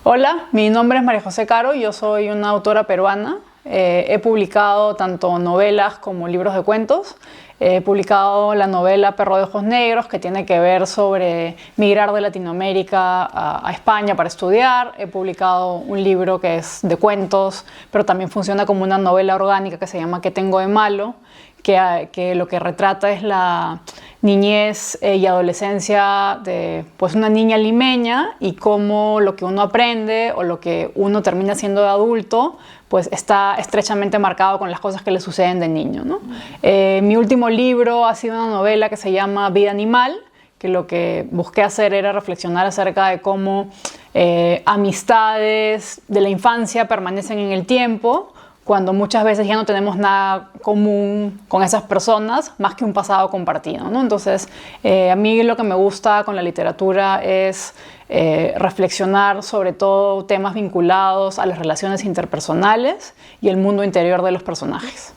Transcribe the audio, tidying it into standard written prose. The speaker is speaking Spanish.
Hola, mi nombre es María José Caro, yo soy una autora peruana. He publicado tanto novelas como libros de cuentos. He publicado la novela Perro de Ojos Negros, que tiene que ver sobre migrar de Latinoamérica a España para estudiar. He publicado un libro que es de cuentos, pero también funciona como una novela orgánica que se llama ¿Qué tengo de malo?, que lo que retrata es la niñez y adolescencia de pues, una niña limeña y cómo lo que uno aprende o lo que uno termina siendo de adulto pues está estrechamente marcado con las cosas que le suceden de niño, ¿no? Mi último libro ha sido una novela que se llama Vida Animal, que lo que busqué hacer era reflexionar acerca de cómo amistades de la infancia permanecen en el tiempo, cuando muchas veces ya no tenemos nada común con esas personas más que un pasado compartido, ¿no? Entonces, a mí lo que me gusta con la literatura es reflexionar sobre todo temas vinculados a las relaciones interpersonales y el mundo interior de los personajes.